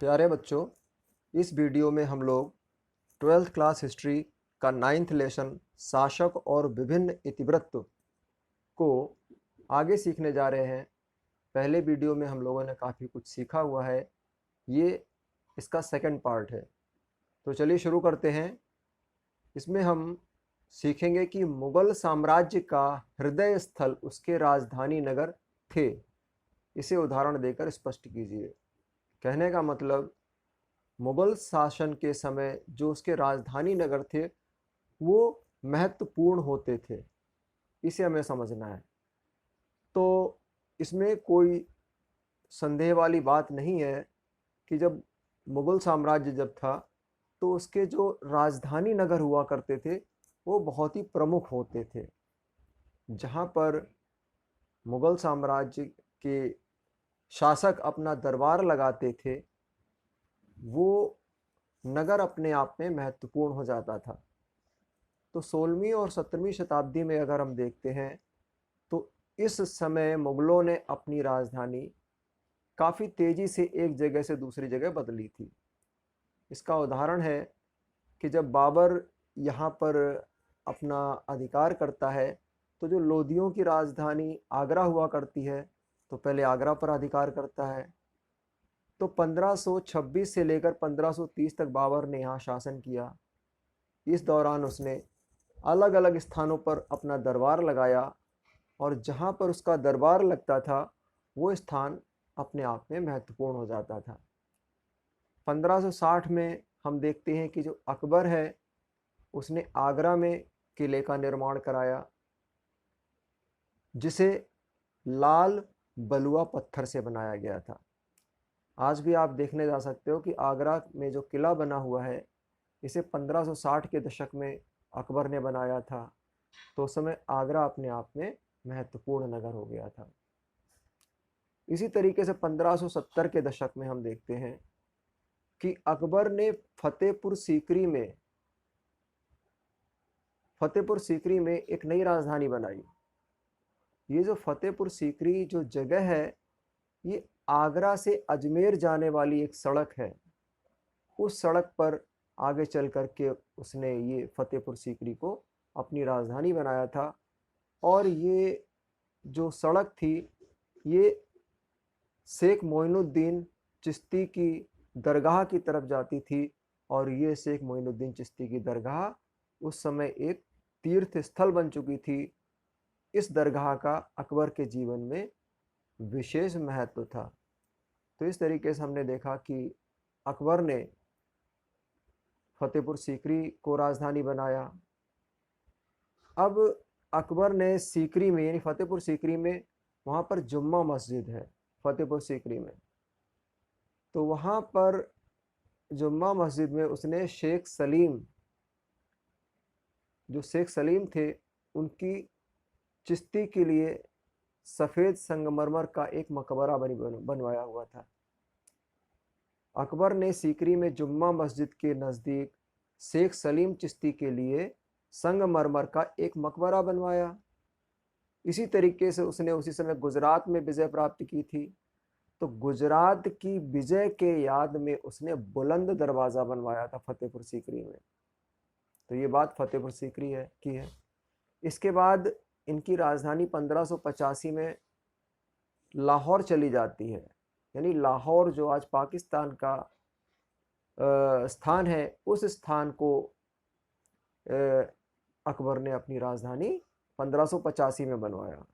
प्यारे बच्चों, इस वीडियो में हम लोग 12th क्लास हिस्ट्री का 9th लेसन शासक और विभिन्न इतिवृत्त को आगे सीखने जा रहे हैं। पहले वीडियो में हम लोगों ने काफ़ी कुछ सीखा हुआ है, ये इसका सेकंड पार्ट है। तो चलिए शुरू करते हैं। इसमें हम सीखेंगे कि मुगल साम्राज्य का हृदय स्थल उसके राजधानी नगर थे। इसे उदाहरण देकर स्पष्ट कीजिए। कहने का मतलब, मुगल शासन के समय जो उसके राजधानी नगर थे वो महत्वपूर्ण होते थे, इसे हमें समझना है। तो इसमें कोई संदेह वाली बात नहीं है कि जब मुगल साम्राज्य जब था तो उसके जो राजधानी नगर हुआ करते थे वो बहुत ही प्रमुख होते थे। जहाँ पर मुगल साम्राज्य के शासक अपना दरबार लगाते थे वो नगर अपने आप में महत्वपूर्ण हो जाता था। तो 16वीं और 17वीं शताब्दी में अगर हम देखते हैं तो इस समय मुगलों ने अपनी राजधानी काफ़ी तेज़ी से एक जगह से दूसरी जगह बदली थी। इसका उदाहरण है कि जब बाबर यहाँ पर अपना अधिकार करता है तो जो लोदियों की राजधानी आगरा हुआ करती है तो पहले आगरा पर अधिकार करता है। तो 1526 से लेकर 1530 तक बाबर ने यहाँ शासन किया। इस दौरान उसने अलग अलग स्थानों पर अपना दरबार लगाया और जहाँ पर उसका दरबार लगता था वो स्थान अपने आप में महत्वपूर्ण हो जाता था। 1560 में हम देखते हैं कि जो अकबर है उसने आगरा में किले का निर्माण कराया जिसे लाल बलुआ पत्थर से बनाया गया था। आज भी आप देखने जा सकते हो कि आगरा में जो किला बना हुआ है इसे 1560 के दशक में अकबर ने बनाया था। तो उस समय आगरा अपने आप में महत्वपूर्ण नगर हो गया था। इसी तरीके से 1570 के दशक में हम देखते हैं कि अकबर ने फतेहपुर सीकरी में एक नई राजधानी बनाई। ये जो फतेहपुर सीकरी जो जगह है ये आगरा से अजमेर जाने वाली एक सड़क है। उस सड़क पर आगे चल कर के उसने ये फतेहपुर सीकरी को अपनी राजधानी बनाया था। और ये जो सड़क थी ये शेख मोइनुद्दीन चिश्ती की दरगाह की तरफ जाती थी और ये शेख मोइनुद्दीन चिश्ती की दरगाह उस समय एक तीर्थ स्थल बन चुकी थी। इस दरगाह का अकबर के जीवन में विशेष महत्व था। तो इस तरीके से हमने देखा कि अकबर ने फतेहपुर सीकरी को राजधानी बनाया। अब अकबर ने सीकरी में यानी फतेहपुर सीकरी में वहाँ पर जुम्मा मस्जिद है फतेहपुर सीकरी में। तो वहाँ पर जुम्मा मस्जिद में उसने जो शेख सलीम थे उनकी चिश्ती के लिए सफ़ेद संगमरमर का एक मकबरा बनवाया हुआ था। अकबर ने सीकरी में जुम्मा मस्जिद के नज़दीक शेख सलीम चिश्ती के लिए संगमरमर का एक मकबरा बनवाया। इसी तरीके से उसने उसी समय गुजरात में विजय प्राप्त की थी। तो गुजरात की विजय के याद में उसने बुलंद दरवाज़ा बनवाया था फतेहपुर सीकरी में। तो ये बात फतेहपुर सीकरी की है। इसके बाद इनकी राजधानी 1585 में लाहौर चली जाती है। यानी लाहौर जो आज पाकिस्तान का स्थान है उस स्थान को अकबर ने अपनी राजधानी 1585 में बनवाया।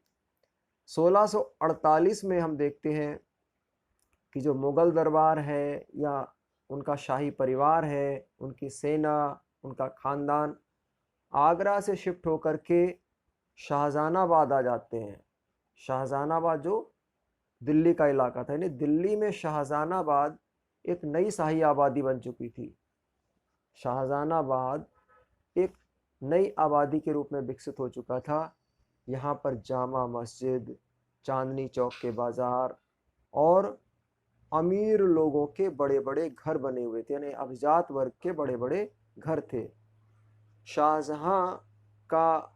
1648 में हम देखते हैं कि जो मुग़ल दरबार है या उनका शाही परिवार है, उनकी सेना, उनका ख़ानदान आगरा से शिफ्ट होकर के शाहजहानाबाद आ जाते हैं। शाहजहानाबाद जो दिल्ली का इलाका था, यानी दिल्ली में शाहजहानाबाद एक नई शाही आबादी बन चुकी थी। शाहजहानाबाद एक नई आबादी के रूप में विकसित हो चुका था। यहाँ पर जामा मस्जिद, चांदनी चौक के बाज़ार और अमीर लोगों के बड़े बड़े घर बने हुए थे, यानी अभिजात वर्ग के बड़े बड़े घर थे। शाहजहां का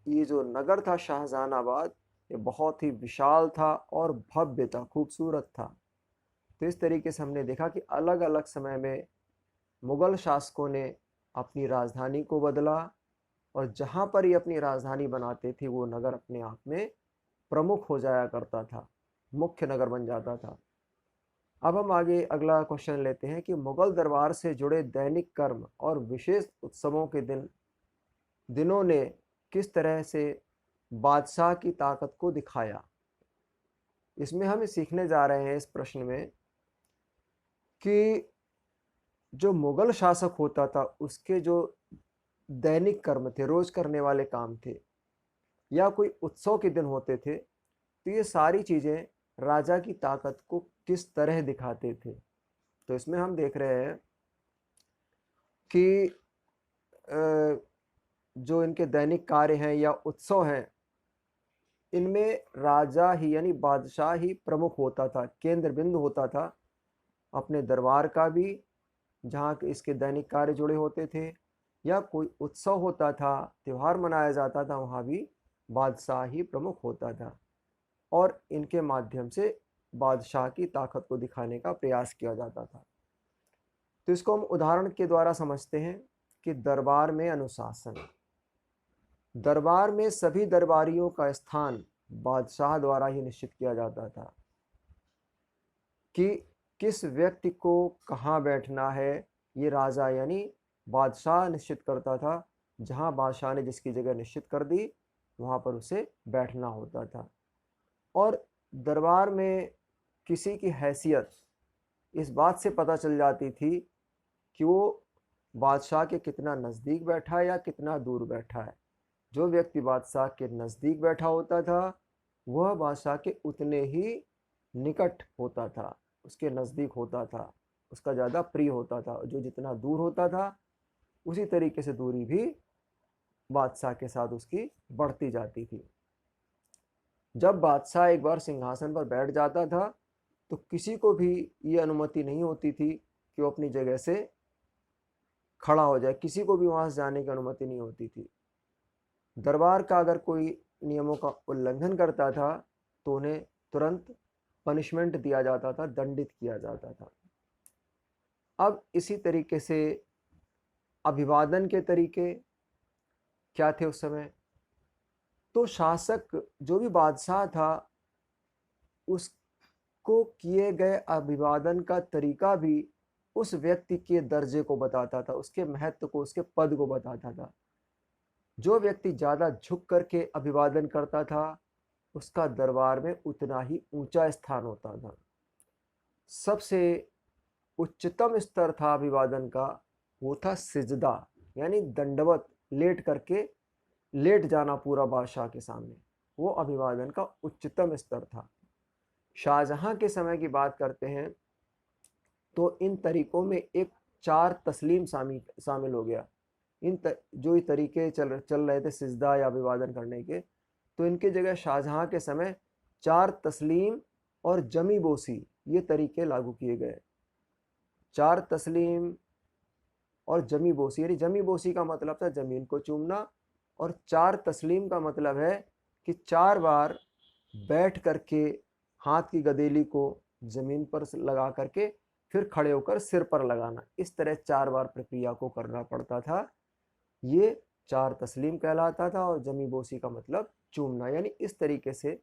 ये जो नगर था शाहजहानाबाद ये बहुत ही विशाल था और भव्य था, खूबसूरत था। तो इस तरीके से हमने देखा कि अलग अलग समय में मुग़ल शासकों ने अपनी राजधानी को बदला और जहाँ पर ये अपनी राजधानी बनाते थे वो नगर अपने आप में प्रमुख हो जाया करता था, मुख्य नगर बन जाता था। अब हम आगे अगला क्वेश्चन लेते हैं कि मुग़ल दरबार से जुड़े दैनिक कर्म और विशेष उत्सवों के दिनों ने किस तरह से बादशाह की ताकत को दिखाया। इसमें हम सीखने जा रहे हैं इस प्रश्न में कि जो मुग़ल शासक होता था उसके जो दैनिक कर्म थे, रोज करने वाले काम थे, या कोई उत्सव के दिन होते थे, तो ये सारी चीज़ें राजा की ताकत को किस तरह दिखाते थे। तो इसमें हम देख रहे हैं कि जो इनके दैनिक कार्य हैं या उत्सव हैं, इनमें राजा ही यानी बादशाह ही प्रमुख होता था, केंद्र बिंदु होता था। अपने दरबार का भी, जहाँ इसके दैनिक कार्य जुड़े होते थे, या कोई उत्सव होता था, त्यौहार मनाया जाता था, वहाँ भी बादशाह ही प्रमुख होता था और इनके माध्यम से बादशाह की ताकत को दिखाने का प्रयास किया जाता था। तो इसको हम उदाहरण के द्वारा समझते हैं कि दरबार में अनुशासन। दरबार में सभी दरबारियों का स्थान बादशाह द्वारा ही निश्चित किया जाता था कि किस व्यक्ति को कहाँ बैठना है, ये राजा यानी बादशाह निश्चित करता था। जहाँ बादशाह ने जिसकी जगह निश्चित कर दी वहाँ पर उसे बैठना होता था। और दरबार में किसी की हैसियत इस बात से पता चल जाती थी कि वो बादशाह के कितना नज़दीक बैठा है या कितना दूर बैठा है। जो व्यक्ति बादशाह के नज़दीक बैठा होता था वह बादशाह के उतने ही निकट होता था, उसके नज़दीक होता था, उसका ज़्यादा प्रिय होता था। जो जितना दूर होता था उसी तरीके से दूरी भी बादशाह के साथ उसकी बढ़ती जाती थी। जब बादशाह एक बार सिंहासन पर बैठ जाता था तो किसी को भी ये अनुमति नहीं होती थी कि वो अपनी जगह से खड़ा हो जाए, किसी को भी वहाँ से जाने की अनुमति नहीं होती थी। दरबार का अगर कोई नियमों का उल्लंघन करता था तो उन्हें तुरंत पनिशमेंट दिया जाता था, दंडित किया जाता था। अब इसी तरीके से अभिवादन के तरीके क्या थे उस समय। तो शासक जो भी बादशाह था उसको किए गए अभिवादन का तरीका भी उस व्यक्ति के दर्जे को बताता था, उसके महत्व को, उसके पद को बताता था। जो व्यक्ति ज़्यादा झुक करके अभिवादन करता था उसका दरबार में उतना ही ऊंचा स्थान होता था। सबसे उच्चतम स्तर था अभिवादन का, वो था सिजदा यानी दंडवत, लेट करके लेट जाना पूरा बादशाह के सामने, वो अभिवादन का उच्चतम स्तर था। शाहजहां के समय की बात करते हैं तो इन तरीकों में एक 4 तस्लीम शामिल हो गया। जो ये तरीके चल रहे थे सिजदा या अभिवादन करने के, तो इनके जगह शाहजहां के समय 4 तस्लीम और जमी बोसी ये तरीके लागू किए गए। 4 तस्लीम और जमी बोसी, यानी जमी बोसी का मतलब था जमीन को चूमना, और 4 तस्लीम का मतलब है कि 4 बार बैठ करके हाथ की गदेली को जमीन पर लगा करके फिर खड़े होकर सिर पर लगाना। इस तरह 4 बार प्रक्रिया को करना पड़ता था। ये 4 तस्लीम कहलाता था और जमी बोसी का मतलब चूमना, यानी इस तरीके से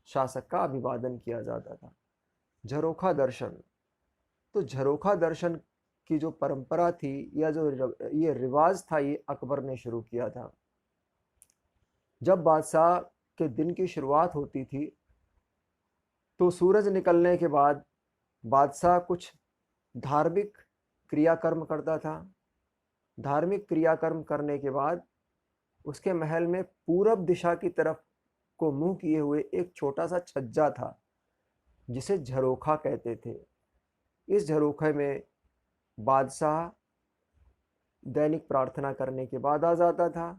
शासक का अभिवादन किया जाता था। झरोखा दर्शन, तो झरोखा दर्शन की जो परंपरा थी या जो ये रिवाज था ये अकबर ने शुरू किया था। जब बादशाह के दिन की शुरुआत होती थी तो सूरज निकलने के बाद बादशाह कुछ धार्मिक क्रियाकर्म करता था। धार्मिक क्रियाकर्म करने के बाद उसके महल में पूरब दिशा की तरफ को मुंह किए हुए एक छोटा सा छज्जा था जिसे झरोखा कहते थे। इस झरोखे में बादशाह दैनिक प्रार्थना करने के बाद आ जाता था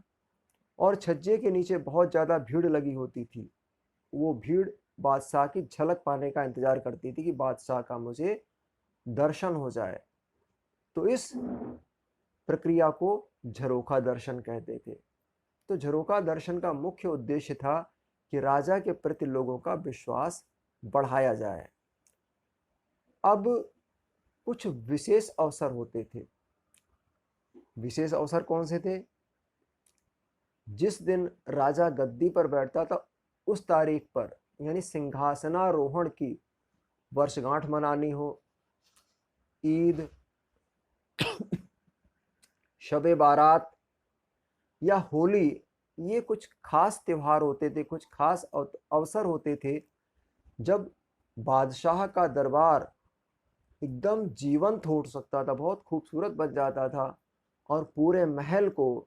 और छज्जे के नीचे बहुत ज़्यादा भीड़ लगी होती थी। वो भीड़ बादशाह की झलक पाने का इंतज़ार करती थी कि बादशाह का मुझे दर्शन हो जाए। तो इस प्रक्रिया को झरोखा दर्शन कहते थे। तो झरोखा दर्शन का मुख्य उद्देश्य था कि राजा के प्रति लोगों का विश्वास बढ़ाया जाए। अब कुछ विशेष अवसर होते थे। विशेष अवसर कौन से थे? जिस दिन राजा गद्दी पर बैठता था उस तारीख पर, यानी सिंहासनारोहण की वर्षगांठ मनानी हो, ईद, शबे बारात या होली, ये कुछ खास त्योहार होते थे, कुछ खास अवसर होते थे जब बादशाह का दरबार एकदम जीवंत हो सकता था, बहुत खूबसूरत बन जाता था और पूरे महल को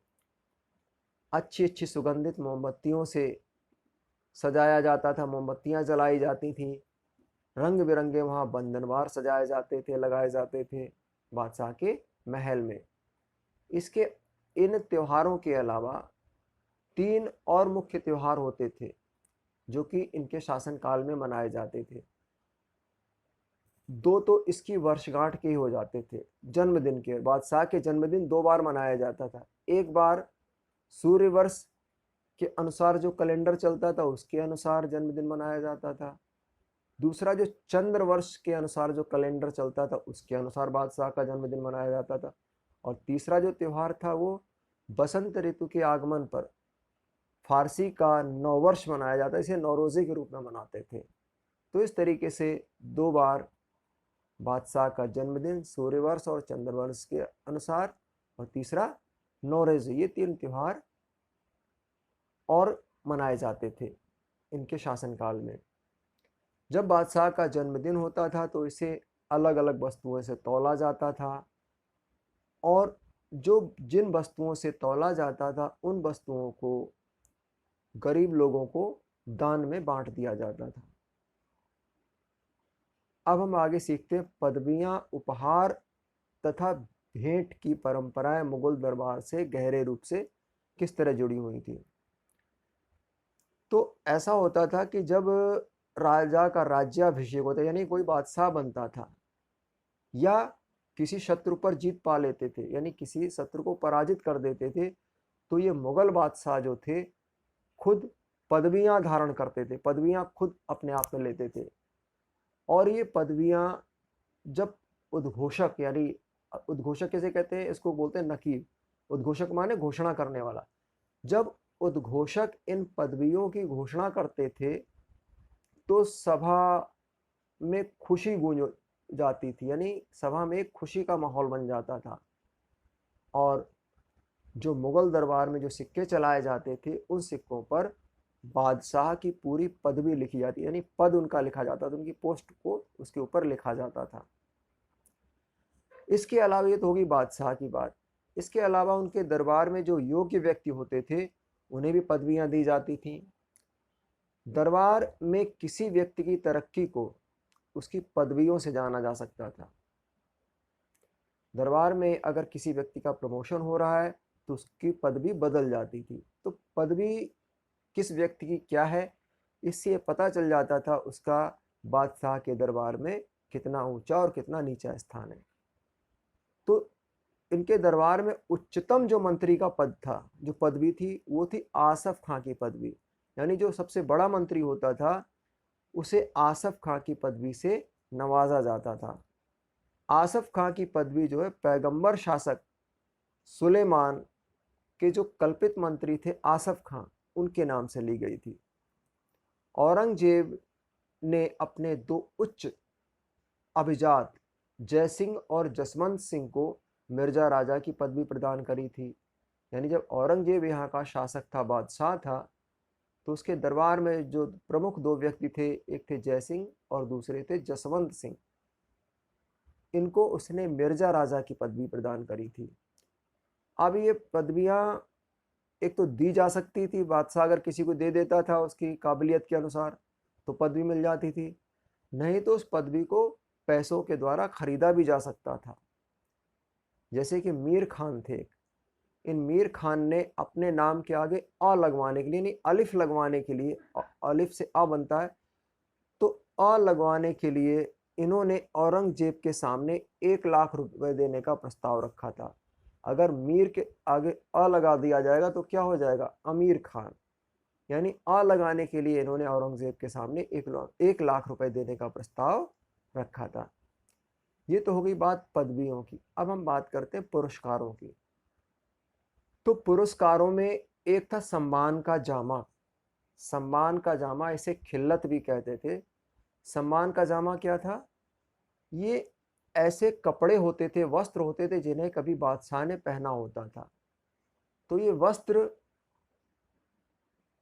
अच्छी अच्छी सुगंधित मोमबत्तियों से सजाया जाता था, मोमबत्तियां जलाई जाती थी, रंग बिरंगे वहाँ बंधनवार सजाए जाते थे, लगाए जाते थे बादशाह के महल में। इसके इन त्योहारों के अलावा 3 और मुख्य त्योहार होते थे जो कि इनके शासनकाल में मनाए जाते थे। 2 तो इसकी वर्षगांठ के ही हो जाते थे, जन्मदिन के। बादशाह के जन्मदिन 2 बार मनाया जाता था। एक बार सूर्य वर्ष के अनुसार जो कैलेंडर चलता था उसके अनुसार जन्मदिन मनाया जाता था। दूसरा जो चंद्र वर्ष के अनुसार जो कैलेंडर चलता था उसके अनुसार बादशाह का जन्मदिन मनाया जाता था। और तीसरा जो त्यौहार था वो बसंत ऋतु के आगमन पर फारसी का नववर्ष मनाया जाता है, इसे नौरोज़े के रूप में मनाते थे। तो इस तरीके से 2 बार बादशाह का जन्मदिन सूर्यवर्ष और चंद्रवर्ष के अनुसार, और तीसरा नौरोज़े, ये 3 त्यौहार और मनाए जाते थे इनके शासनकाल में। जब बादशाह का जन्मदिन होता था तो इसे अलग अलग वस्तुओं से तौला जाता था, और जो जिन वस्तुओं से तौला जाता था उन वस्तुओं को गरीब लोगों को दान में बांट दिया जाता था। अब हम आगे सीखते हैं पदवियां, उपहार तथा भेंट की परंपराएं मुगल दरबार से गहरे रूप से किस तरह जुड़ी हुई थी। तो ऐसा होता था कि जब राजा का राज्याभिषेक होता, यानी कोई बादशाह बनता था या किसी शत्रु पर जीत पा लेते थे, यानी किसी शत्रु को पराजित कर देते थे, तो ये मुगल बादशाह जो थे खुद पदवियां धारण करते थे, पदवियां खुद अपने आप में लेते थे। और ये पदवियां जब उद्घोषक, यानी उद्घोषक कैसे कहते हैं, इसको बोलते हैं नकीब। उद्घोषक माने घोषणा करने वाला। जब उद्घोषक इन पदवियों की घोषणा करते थे तो सभा में खुशी गूंज जाती थी, यानी सभा में एक खुशी का माहौल बन जाता था। और जो मुगल दरबार में जो सिक्के चलाए जाते थे उन सिक्कों पर बादशाह की पूरी पदवी लिखी जाती, यानी पद उनका लिखा जाता था, उनकी पोस्ट को उसके ऊपर लिखा जाता था। इसके अलावा, ये तो होगी बादशाह की बात, इसके अलावा उनके दरबार में जो योग्य व्यक्ति होते थे उन्हें भी पदवियां दी जाती थीं। दरबार में किसी व्यक्ति की तरक्की को उसकी पदवियों से जाना जा सकता था। दरबार में अगर किसी व्यक्ति का प्रमोशन हो रहा है तो उसकी पदवी बदल जाती थी। तो पदवी किस व्यक्ति की क्या है, इससे पता चल जाता था उसका बादशाह के दरबार में कितना ऊंचा और कितना नीचा स्थान है। तो इनके दरबार में उच्चतम जो मंत्री का पद था, जो पदवी थी, वो थी आसफ खां की पदवी, यानी जो सबसे बड़ा मंत्री होता था उसे आसफ खां की पदवी से नवाजा जाता था। आसफ खां की पदवी जो है पैगंबर शासक सुलेमान के जो कल्पित मंत्री थे आसफ खां, उनके नाम से ली गई थी। औरंगजेब ने अपने 2 उच्च अभिजात जय सिंह और जसवंत सिंह को मिर्जा राजा की पदवी प्रदान करी थी। यानी जब औरंगजेब यहाँ का शासक था, बादशाह था, तो उसके दरबार में जो प्रमुख 2 व्यक्ति थे, एक थे जय सिंह और दूसरे थे जसवंत सिंह, इनको उसने मिर्जा राजा की पदवी प्रदान करी थी। अब ये पदवियां एक तो दी जा सकती थी, बादशाह अगर किसी को दे देता था उसकी काबिलियत के अनुसार तो पदवी मिल जाती थी, नहीं तो उस पदवी को पैसों के द्वारा खरीदा भी जा सकता था। जैसे कि मीर खान थे, इन मीर खान ने अपने नाम के आगे अ लगवाने के लिए, यानी अलिफ लगवाने के लिए, अलिफ से अ बनता है, तो अ लगवाने के लिए इन्होंने औरंगजेब के सामने 1 लाख रुपए देने का प्रस्ताव रखा था। अगर मीर के आगे अ लगा दिया जाएगा तो क्या हो जाएगा, अमीर खान, यानी अ लगाने के लिए इन्होंने औरंगजेब के सामने 1 लाख रुपए देने का प्रस्ताव रखा था। ये तो हो गई बात पदवियों की। अब हम बात करते हैं पुरस्कारों की। तो पुरस्कारों में एक था सम्मान का जामा। सम्मान का जामा, इसे खिल्लत भी कहते थे। सम्मान का जामा क्या था? ये ऐसे कपड़े होते थे, वस्त्र होते थे जिन्हें कभी बादशाह ने पहना होता था। तो ये वस्त्र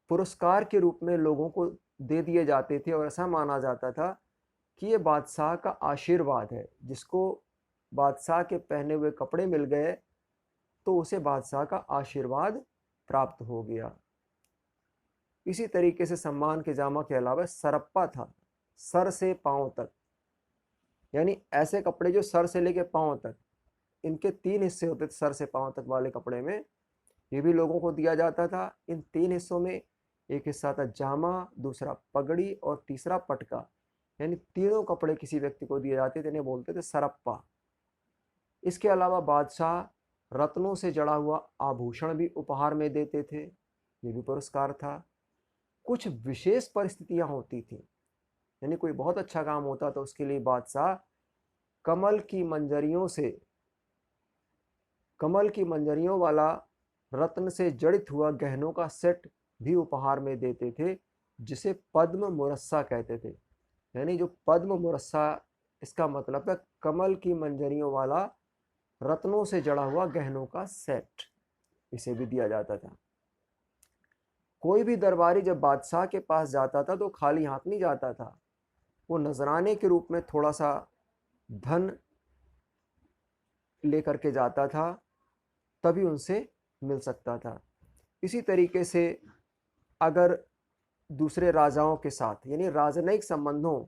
पुरस्कार के रूप में लोगों को दे दिए जाते थे और ऐसा माना जाता था कि ये बादशाह का आशीर्वाद है। जिसको बादशाह के पहने हुए कपड़े मिल गए तो उसे बादशाह का आशीर्वाद प्राप्त हो गया। इसी तरीके से सम्मान के जामा के अलावा सरप्पा था, सर से पांव तक, यानी ऐसे कपड़े जो सर से लेके पांव तक, इनके 3 हिस्से होते थे सर से पांव तक वाले कपड़े में। ये भी लोगों को दिया जाता था। इन 3 हिस्सों में एक हिस्सा था जामा, दूसरा पगड़ी और तीसरा पटका, यानी तीनों कपड़े किसी व्यक्ति को दिए जाते थे, इन्हें बोलते थे सरप्पा। इसके अलावा बादशाह रत्नों से जड़ा हुआ आभूषण भी उपहार में देते थे, ये भी पुरस्कार था। कुछ विशेष परिस्थितियां होती थी, यानी कोई बहुत अच्छा काम होता तो उसके लिए बादशाह कमल की मंजरियों वाला रत्न से जड़ित हुआ गहनों का सेट भी उपहार में देते थे, जिसे पद्म मुरस्सा कहते थे। यानी जो पद्म मुरस्सा, इसका मतलब है कमल की मंजरियों वाला रत्नों से जड़ा हुआ गहनों का सेट, इसे भी दिया जाता था। कोई भी दरबारी जब बादशाह के पास जाता था तो खाली हाथ नहीं जाता था, वो नजराने के रूप में थोड़ा सा धन लेकर के जाता था, तभी उनसे मिल सकता था। इसी तरीके से अगर दूसरे राजाओं के साथ, यानी राजनयिक संबंधों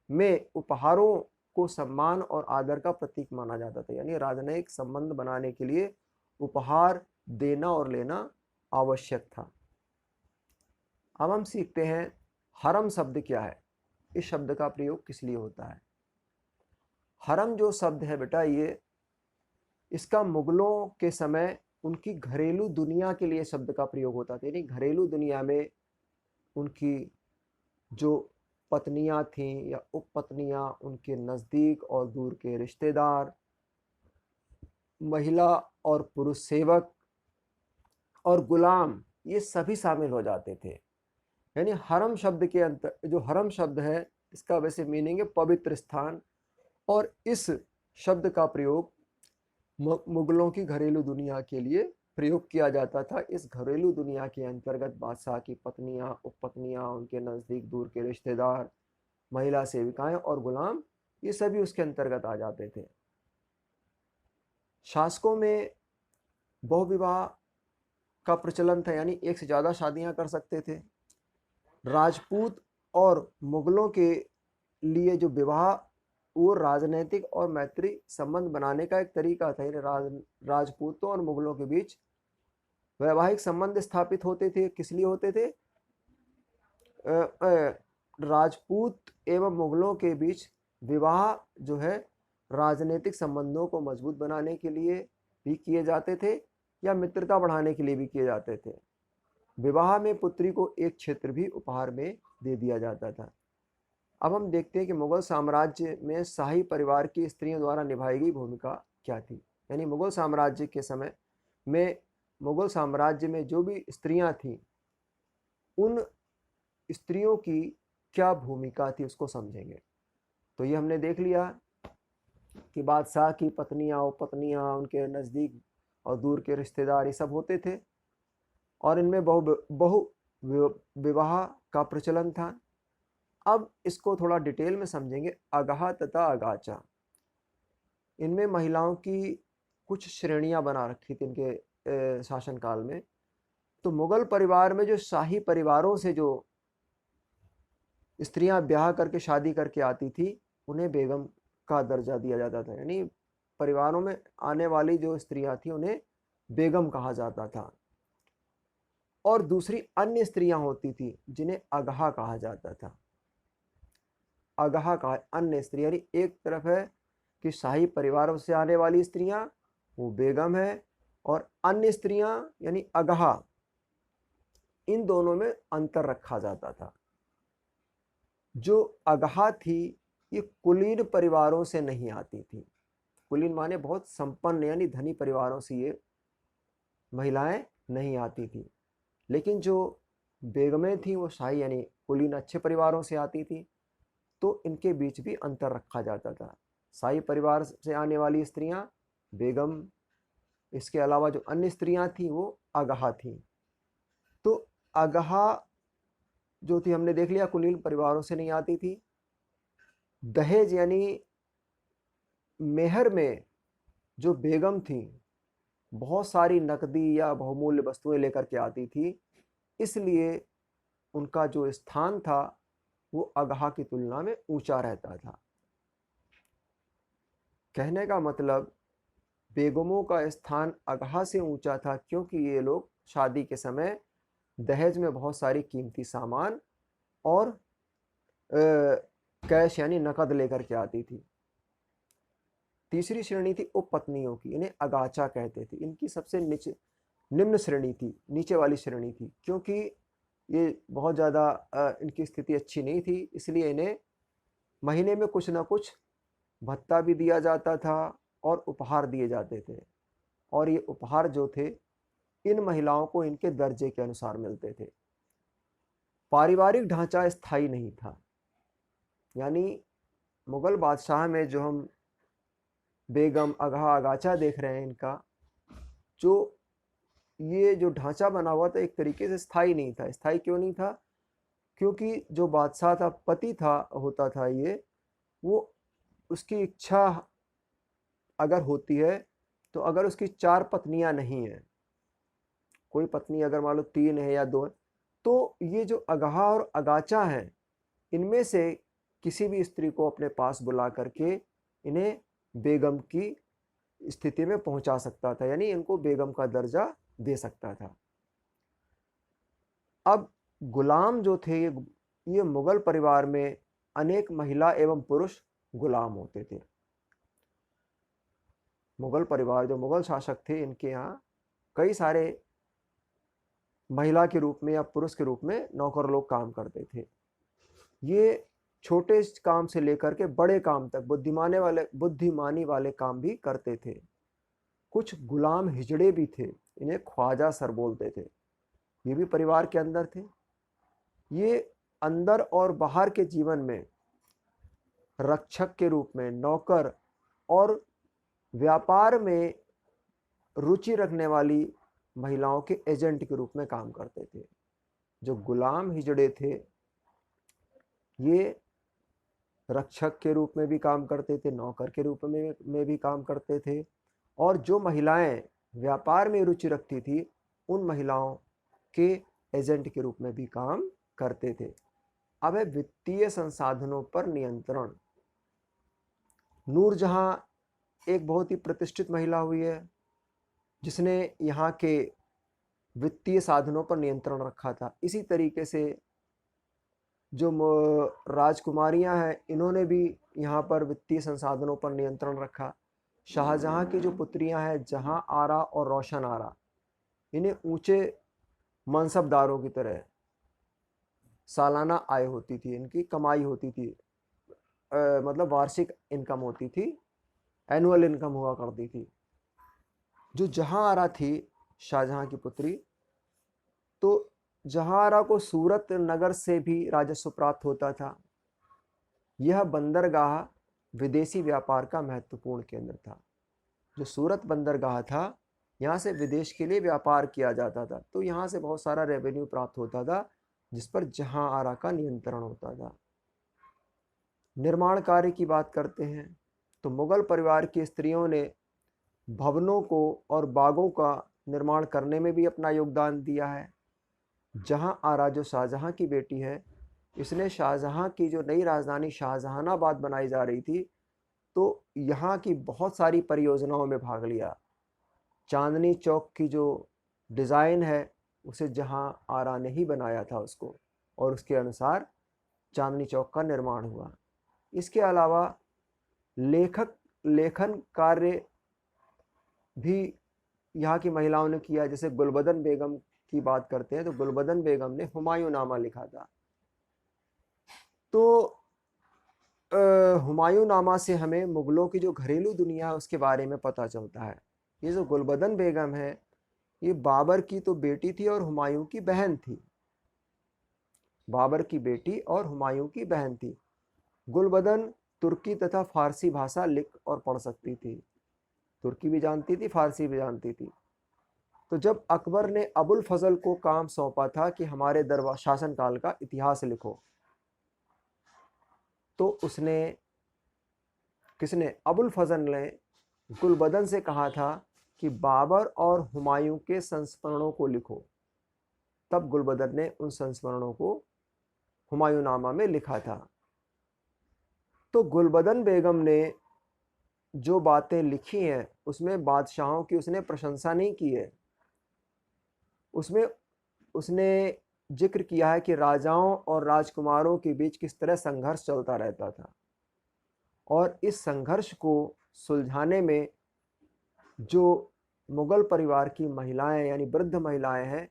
में उपहारों को सम्मान और आदर का प्रतीक माना जाता था, यानी राजनयिक संबंध बनाने के लिए उपहार देना और लेना आवश्यक था। अब हम सीखते हैं हरम शब्द क्या है, इस शब्द का प्रयोग किस लिए होता है। हरम जो शब्द है बेटा, ये इसका मुगलों के समय उनकी घरेलू दुनिया के लिए शब्द का प्रयोग होता था, यानी घरेलू दुनिया में उनकी जो पत्नियां थीं या उपपत्नियां, उनके नज़दीक और दूर के रिश्तेदार, महिला और पुरुष सेवक और गुलाम, ये सभी शामिल हो जाते थे। यानी हरम शब्द के अंतर, जो हरम शब्द है इसका वैसे मीनिंग है पवित्र स्थान, और इस शब्द का प्रयोग मुगलों की घरेलू दुनिया के लिए प्रयोग किया जाता था। इस घरेलू दुनिया के अंतर्गत बादशाह की पत्नियां, उपपत्नियां, उनके नज़दीक दूर के रिश्तेदार, महिला सेविकाएं और गुलाम, ये सभी उसके अंतर्गत आ जाते थे। शासकों में बहुविवाह का प्रचलन था, यानी एक से ज़्यादा शादियां कर सकते थे। राजपूत और मुगलों के लिए जो विवाह, वो राजनैतिक और मैत्री संबंध बनाने का एक तरीका था। राजपूतों और मुगलों के बीच वैवाहिक संबंध स्थापित होते थे। किस लिए होते थे? राजपूत एवं मुगलों के बीच विवाह जो है राजनीतिक संबंधों को मजबूत बनाने के लिए भी किए जाते थे या मित्रता बढ़ाने के लिए भी किए जाते थे। विवाह में पुत्री को एक क्षेत्र भी उपहार में दे दिया जाता था। अब हम देखते हैं कि मुगल साम्राज्य में शाही परिवार की स्त्रियों द्वारा निभाई गई भूमिका क्या थी। यानी मुगल साम्राज्य के समय में मुगल साम्राज्य में जो भी स्त्रियां थीं, उन स्त्रियों की क्या भूमिका थी उसको समझेंगे। तो ये हमने देख लिया कि बादशाह की पत्नियां, उपपत्नियां, उनके नज़दीक और दूर के रिश्तेदार, ये सब होते थे और इनमें बहु विवाह का प्रचलन था। अब इसको थोड़ा डिटेल में समझेंगे। अगाह तथा अगाचा, इनमें महिलाओं की कुछ श्रेणियां बना रखी थी इनके शासनकाल में। तो मुगल परिवार में जो शाही परिवारों से जो स्त्रियां ब्याह करके शादी करके आती थी, उन्हें बेगम का दर्जा दिया जाता था। यानी परिवारों में आने वाली जो स्त्रियां थी उन्हें बेगम कहा जाता था। और दूसरी अन्य स्त्रियां होती थी जिन्हें अगहा कहा जाता था। अगहा का अन्य स्त्री, यानी एक तरफ है कि शाही परिवारों से आने वाली स्त्रियां, वो बेगम है, और अन्य स्त्रियां यानी अगहा, इन दोनों में अंतर रखा जाता था। जो अगहा थी ये कुलीन परिवारों से नहीं आती थी। कुलीन माने बहुत संपन्न यानी धनी परिवारों से ये महिलाएं नहीं आती थी। लेकिन जो बेगमें थीं वो शाही यानी कुलीन अच्छे परिवारों से आती थी, तो इनके बीच भी अंतर रखा जाता था। शाही परिवार से आने वाली स्त्रियां बेगम, इसके अलावा जो अन्य स्त्रियां थीं वो अगहा थीं। तो अगहा जो थी हमने देख लिया कुलीन परिवारों से नहीं आती थी। दहेज यानी मेहर में जो बेगम थी बहुत सारी नकदी या बहुमूल्य वस्तुएं लेकर के आती थी, इसलिए उनका जो स्थान था वो अगहा की तुलना में ऊंचा रहता था। कहने का मतलब बेगमों का स्थान अगहा से ऊंचा था क्योंकि ये लोग शादी के समय दहेज में बहुत सारी कीमती सामान और कैश यानी नकद लेकर के आती थी। तीसरी श्रेणी थी उपपत्नियों की, इन्हें अगाचा कहते थे। इनकी सबसे निम्न श्रेणी थी, नीचे वाली श्रेणी थी, क्योंकि ये बहुत ज़्यादा इनकी स्थिति अच्छी नहीं थी, इसलिए इन्हें महीने में कुछ ना कुछ भत्ता भी दिया जाता था और उपहार दिए जाते थे। और ये उपहार जो थे इन महिलाओं को इनके दर्जे के अनुसार मिलते थे। पारिवारिक ढांचा स्थायी नहीं था, यानी मुगल बादशाह में जो हम बेगम, अगहा, अगाचा देख रहे हैं, इनका जो ये जो ढांचा बना हुआ था एक तरीके से स्थायी नहीं था। स्थायी क्यों नहीं था? क्योंकि जो बादशाह था, पति था, होता था ये, वो उसकी इच्छा अगर होती है तो अगर उसकी 4 पत्नियां नहीं हैं, कोई पत्नी अगर मान लो 3 है या 2 है, तो ये जो अगहा और अगाचा है इनमें से किसी भी स्त्री को अपने पास बुला करके इन्हें बेगम की स्थिति में पहुंचा सकता था, यानी इनको बेगम का दर्जा दे सकता था। अब गुलाम जो थे ये मुगल परिवार में अनेक महिला एवं पुरुष गुलाम होते थे। मुगल परिवार जो मुगल शासक थे इनके यहाँ कई सारे महिला के रूप में या पुरुष के रूप में नौकर लोग काम करते थे। ये छोटे काम से लेकर के बड़े काम तक बुद्धिमानी वाले काम भी करते थे। कुछ गुलाम हिजड़े भी थे, इन्हें ख्वाजा सर बोलते थे, ये भी परिवार के अंदर थे। ये अंदर और बाहर के जीवन में रक्षक के रूप में, नौकर और व्यापार में रुचि रखने वाली महिलाओं के एजेंट के रूप में काम करते थे। जो गुलाम हिजड़े थे ये रक्षक के रूप में भी काम करते थे, नौकर के रूप में भी काम करते थे, और जो महिलाएं व्यापार में रुचि रखती थी उन महिलाओं के एजेंट के रूप में भी काम करते थे। अब है वित्तीय संसाधनों पर नियंत्रण। नूरजहां एक बहुत ही प्रतिष्ठित महिला हुई है जिसने यहाँ के वित्तीय साधनों पर नियंत्रण रखा था। इसी तरीके से जो राजकुमारियां हैं इन्होंने भी यहाँ पर वित्तीय संसाधनों पर नियंत्रण रखा। शाहजहां की जो पुत्रियां हैं जहां आरा और रोशन आरा, इन्हें ऊंचे मनसबदारों की तरह सालाना आय होती थी, इनकी कमाई होती थी, मतलब वार्षिक इनकम होती थी, एनुअल इनकम हुआ करती थी। जो जहां आरा थी शाहजहां की पुत्री, तो जहां आरा को सूरत नगर से भी राजस्व प्राप्त होता था। यह बंदरगाह विदेशी व्यापार का महत्वपूर्ण केंद्र था। जो सूरत बंदरगाह था यहाँ से विदेश के लिए व्यापार किया जाता था, तो यहाँ से बहुत सारा रेवेन्यू प्राप्त होता था जिस पर जहां आरा का नियंत्रण होता था। निर्माण कार्य की बात करते हैं तो मुगल परिवार की स्त्रियों ने भवनों को और बागों का निर्माण करने में भी अपना योगदान दिया है। जहां आरा जो शाहजहां की बेटी है, इसने शाहजहां की जो नई राजधानी शाहजहानाबाद बनाई जा रही थी, तो यहाँ की बहुत सारी परियोजनाओं में भाग लिया। चांदनी चौक की जो डिज़ाइन है उसे जहां आरा ने ही बनाया था उसको, और उसके अनुसार चांदनी चौक का निर्माण हुआ। इसके अलावा लेखन कार्य भी यहाँ की महिलाओं ने किया। जैसे गुलबदन बेगम की बात करते हैं तो गुलबदन बेगम ने हुमायूं नामा लिखा था। तो हुमायूं नामा से हमें मुग़लों की जो घरेलू दुनिया है उसके बारे में पता चलता है। ये जो गुलबदन बेगम है, ये बाबर की तो बेटी थी और हुमायूं की बहन थी। बाबर की बेटी और हुमायूं की बहन थी। गुलबदन तुर्की तथा फारसी भाषा लिख और पढ़ सकती थी। तुर्की भी जानती थी, फारसी भी जानती थी। तो जब अकबर ने अबुल फजल को काम सौंपा था कि हमारे दरबार शासनकाल का इतिहास लिखो, तो उसने किसने अबुल फजल ने गुलबदन से कहा था कि बाबर और हुमायूं के संस्मरणों को लिखो। तब गुलबदन ने उन संस्मरणों को हुमायूं नामा में लिखा था। तो गुलबदन बेगम ने जो बातें लिखी हैं उसमें बादशाहों की उसने प्रशंसा नहीं की है। उसमें उसने जिक्र किया है कि राजाओं और राजकुमारों के बीच किस तरह संघर्ष चलता रहता था, और इस संघर्ष को सुलझाने में जो मुगल परिवार की महिलाएं यानी वृद्ध महिलाएं हैं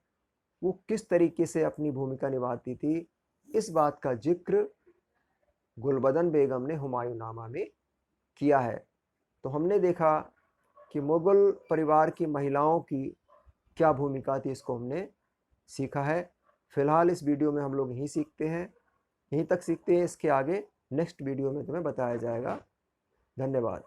वो किस तरीके से अपनी भूमिका निभाती थी, इस बात का जिक्र गुलबदन बेगम ने हुमायूं नामा में किया है। तो हमने देखा कि मुगल परिवार की महिलाओं की क्या भूमिका थी, इसको हमने सीखा है। फिलहाल इस वीडियो में हम लोग यहीं सीखते हैं, यहीं तक सीखते हैं। इसके आगे नेक्स्ट वीडियो में तुम्हें बताया जाएगा। धन्यवाद।